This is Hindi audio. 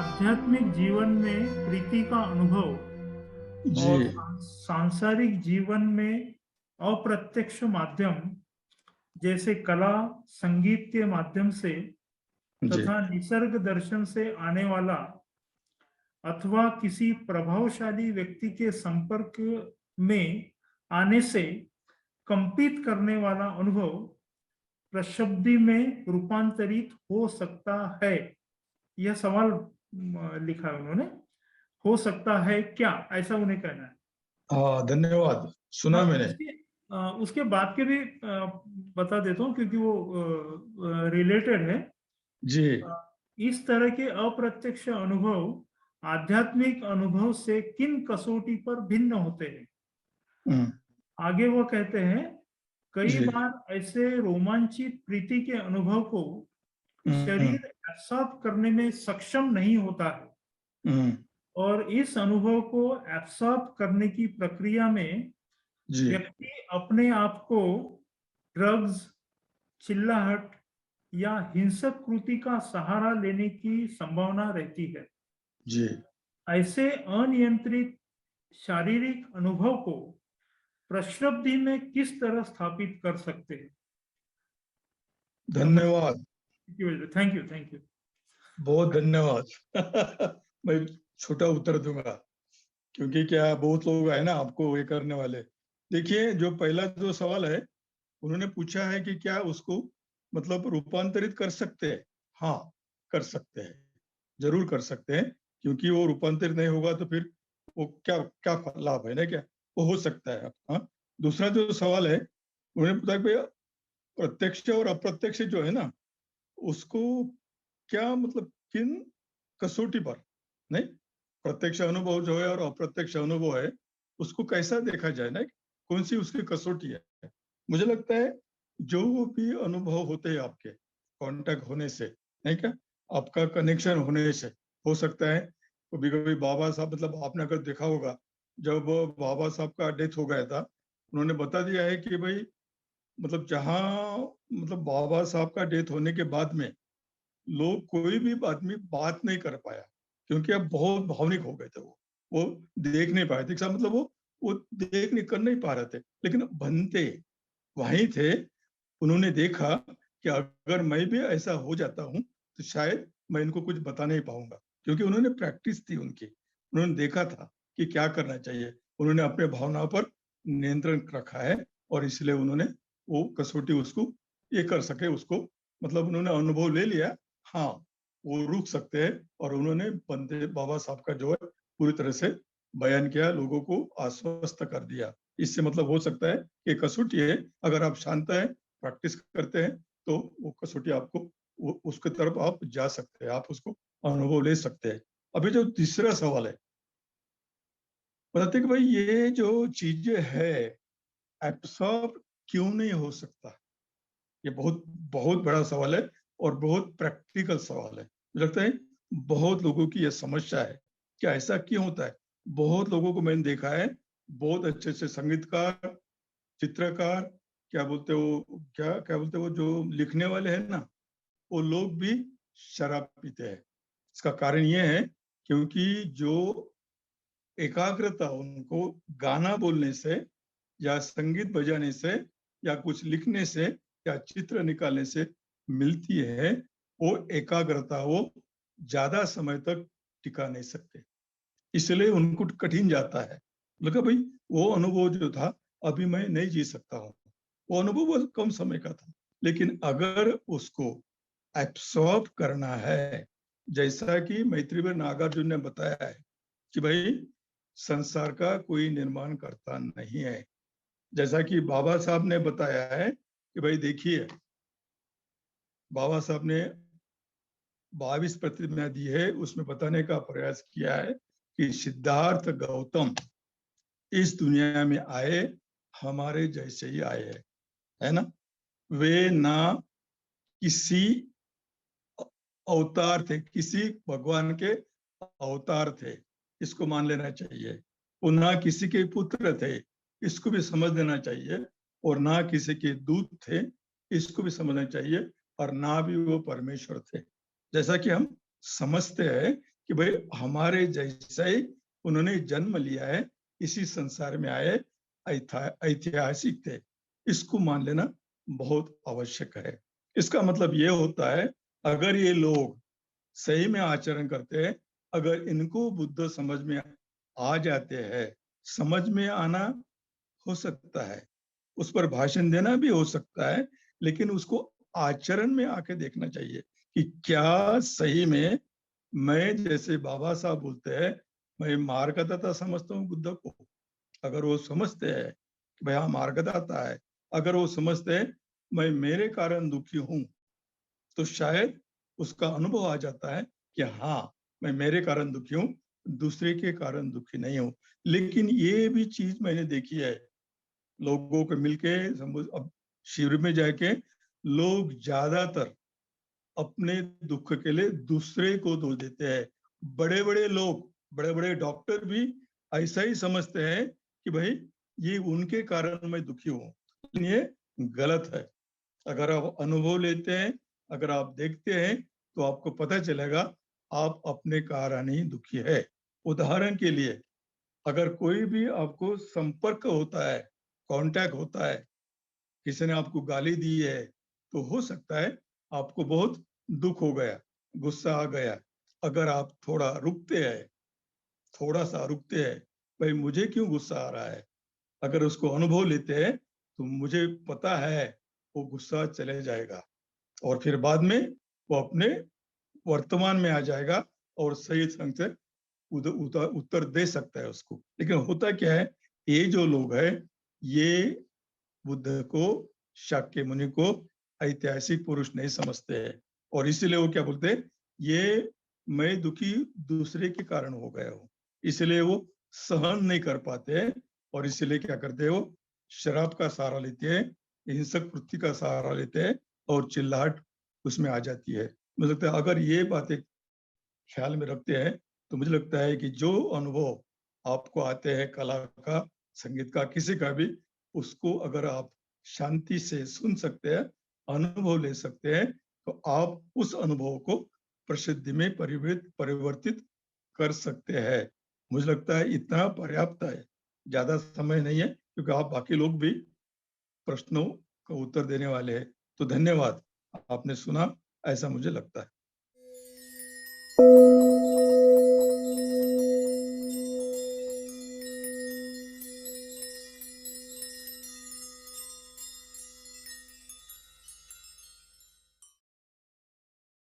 आध्यात्मिक जीवन में प्रीति का अनुभव जी और सांसारिक जीवन में अप्रत्यक्ष माध्यम जैसे कला, संगीत के माध्यम से जी तथा निसर्ग दर्शन से आने वाला अथवा किसी प्रभावशाली व्यक्ति के संपर्क में आने से कंपित करने वाला अनुभव प्रशब्दी में रूपांतरित हो सकता है। यह सवाल लिखा है उन्होंने। हो सकता है क्या, ऐसा उन्हें कहना है। हाँ, धन्यवाद। सुना हाँ, मैंने। उसके बाद के भी बता देता हूँ क्योंकि वो रिलेटेड है। जी इस तरह के अप्रत्यक्ष अनुभव आध्यात्मिक अनुभव से किन कसौटी पर भिन्न होते हैं। हम्म, आगे वो कहते हैं, कई जी बार ऐसे रोमांचित प्रीति के अनुभव को हम्म, शरीर एब्सॉर्ब करने में सक्षम नहीं होता है हम्म, और इस अनुभव को एब्सॉर्ब करने की प्रक्रिया में जी व्यक्ति अपने आप को ड्रग्स, चिल्लाहट या हिंसक कृति का सहारा लेने की संभावना रहती है। जी ऐसे अनियंत्रित शारीरिक अनुभव को प्रश्रब्दी में किस तरह स्थापित कर सकते हैं। धन्यवाद। Thank you, thank you. बहुत धन्यवाद। मैं छोटा उत्तर दूंगा, क्योंकि क्या बहुत लोग है ना आपको ये करने वाले। देखिए, जो पहला जो सवाल है, उन्होंने पूछा है कि क्या उसको मतलब रूपांतरित कर सकते हैं। हाँ, कर सकते हैं, जरूर कर सकते हैं, क्योंकि वो रूपांतरित नहीं होगा तो फिर वो क्या क्या लाभ है ना, क्या वो हो सकता है। हाँ, दूसरा जो सवाल है, उन्होंने पूछा कि भैया प्रत्यक्ष और अप्रत्यक्ष जो है ना, उसको क्या मतलब किन कसौटी पर, नहीं, प्रत्यक्ष अनुभव जो है और अप्रत्यक्ष अनुभव है, उसको कैसा देखा जाए ना, कौन सी उसकी कसौटी है। मुझे लगता है जो भी अनुभव होते हैं आपके कांटेक्ट होने से, नहीं क्या, आपका कनेक्शन होने से, हो सकता है कभी कभी बाबा साहब, मतलब आपने अगर देखा होगा, जब बाबा साहब का डेथ हो गया था, उन्होंने बता दिया है कि भाई मतलब जहाँ मतलब बाबा साहब का डेथ होने के बाद में लोग कोई भी आदमी बात नहीं कर पाया, क्योंकि अब बहुत भावनिक हो गए थे। वो देख नहीं पाए थे, इसका मतलब वो देख नहीं कर नहीं पा रहे थे, लेकिन बनते वहीं थे। उन्होंने देखा कि अगर मैं भी ऐसा हो जाता हूँ तो शायद मैं इनको कुछ बता नहीं पाऊंगा, क्योंकि उन्होंने प्रैक्टिस थी उनकी, उन्होंने देखा था कि क्या करना चाहिए। उन्होंने अपने भावनाओं पर नियंत्रण रखा है, और इसलिए उन्होंने वो कसौटी उसको ये कर सके, उसको मतलब उन्होंने अनुभव ले लिया। हाँ, वो रुक सकते हैं, और उन्होंने बंदे बाबा साहब का जो है पूरी तरह से बयान किया, लोगों को आश्वस्त कर दिया। इससे मतलब हो सकता है कि कसौटी है, अगर आप शांत है, प्रैक्टिस करते हैं, तो वो कसौटी आपको उसके तरफ आप जा सकते हैं, आप उसको अनुभव ले सकते हैं। अभी जो तीसरा सवाल है, बताते कि भाई ये जो चीजें है एब्सॉर्ब क्यों नहीं हो सकता। ये बहुत बहुत बड़ा सवाल है, और बहुत प्रैक्टिकल सवाल है। मुझे लगता है बहुत लोगों की यह समस्या है कि ऐसा क्यों होता है। बहुत लोगों को मैंने देखा है, बहुत अच्छे अच्छे संगीतकार, चित्रकार, क्या बोलते हो, क्या क्या बोलते हो, जो लिखने वाले हैं ना, वो लोग भी शराब पीते हैं। इसका कारण ये है क्योंकि जो एकाग्रता उनको गाना बोलने से या संगीत बजाने से या कुछ लिखने से या चित्र निकालने से मिलती है, वो एकाग्रता वो ज्यादा समय तक टिका नहीं सकते, इसलिए उनको कठिन जाता है। लगा भाई वो अनुभव जो था अभी मैं नहीं जी सकता हूँ, वो अनुभव बहुत कम समय का था, लेकिन अगर उसको एब्सॉर्ब करना है, जैसा कि मैत्रीवीर नागार्जुन ने बताया है कि भाई संसार का कोई निर्माण करता नहीं है, जैसा कि बाबा साहब ने बताया है कि भाई देखिए, बाबा साहब ने 22 प्रतिज्ञा दी है, उसमें बताने का प्रयास किया है कि सिद्धार्थ गौतम इस दुनिया में आए हमारे जैसे ही आए हैं, है ना। वे ना किसी अवतार थे, किसी भगवान के अवतार थे, इसको मान लेना चाहिए। वो ना किसी के पुत्र थे, इसको भी समझ लेना चाहिए। और ना किसी के दूत थे, इसको भी समझना चाहिए। और ना भी वो परमेश्वर थे, जैसा कि हम समझते हैं कि भाई हमारे जैसा ही उन्होंने जन्म लिया है, इसी संसार में आए, ऐतिहासिक थे, इसको मान लेना बहुत आवश्यक है। इसका मतलब ये होता है, अगर ये लोग सही में आचरण करते हैं, अगर इनको बुद्ध समझ में आ जाते हैं, समझ में आना हो सकता है, उस पर भाषण देना भी हो सकता है, लेकिन उसको आचरण में आके देखना चाहिए कि क्या सही में मैं, जैसे बाबा साहब बोलते हैं, मैं मार्गदाता समझता हूँ बुद्ध को। अगर वो समझते हैं कि भाई हाँ मार्गदाता है, अगर वो समझते हैं मैं मेरे कारण दुखी हूं, तो शायद उसका अनुभव आ जाता है कि हाँ मैं मेरे कारण दुखी हूं, दूसरे के कारण दुखी नहीं हूं। लेकिन ये भी चीज मैंने देखी है, लोगों को मिलके अब शिविर में जाके लोग ज्यादातर अपने दुख के लिए दूसरे को दोष देते हैं। बड़े बड़े लोग, बड़े बड़े डॉक्टर भी ऐसा ही समझते हैं कि भाई ये उनके कारण मैं दुखी हूं, लेकिन ये गलत है। अगर आप अनुभव लेते हैं, अगर आप देखते हैं, तो आपको पता चलेगा आप अपने कारण ही दुखी है। उदाहरण के लिए, अगर कोई भी आपको संपर्क होता है, कांटेक्ट होता है, किसी ने आपको गाली दी है, तो हो सकता है आपको बहुत दुख हो गया, गुस्सा आ गया। अगर आप थोड़ा रुकते हैं, थोड़ा सा रुकते हैं, भाई मुझे क्यों गुस्सा आ रहा है, अगर उसको अनुभव लेते हैं, तो मुझे पता है वो गुस्सा चले जाएगा और फिर बाद में वो अपने वर्तमान में आ जाएगा और सही ढंग से उत्तर दे सकता है उसको। लेकिन होता क्या है, ये जो लोग हैं, ये बुद्ध को, शाक्य मुनि को ऐतिहासिक पुरुष नहीं समझते हैं, और इसीलिए वो क्या बोलते हैं, ये मैं दुखी दूसरे के कारण हो गया हूँ, इसलिए वो सहन नहीं कर पाते हैं, और इसीलिए क्या करते हैं, वो शराब का सहारा लेते हैं, हिंसक वृत्ति का सहारा लेते हैं, और चिल्लाहट उसमें आ जाती है। मुझे लगता है अगर ये बातें ख्याल में रखते हैं, तो मुझे लगता है कि जो अनुभव आपको आते हैं, कला का, संगीत का, किसी का भी, उसको अगर आप शांति से सुन सकते हैं, अनुभव ले सकते हैं, तो आप उस अनुभव को प्रसिद्धि में परिवर्तित कर सकते हैं। मुझे लगता है इतना पर्याप्त है, ज्यादा समय नहीं है, क्योंकि आप बाकी लोग भी प्रश्नों का उत्तर देने वाले हैं। तो धन्यवाद, आपने सुना, ऐसा मुझे लगता है।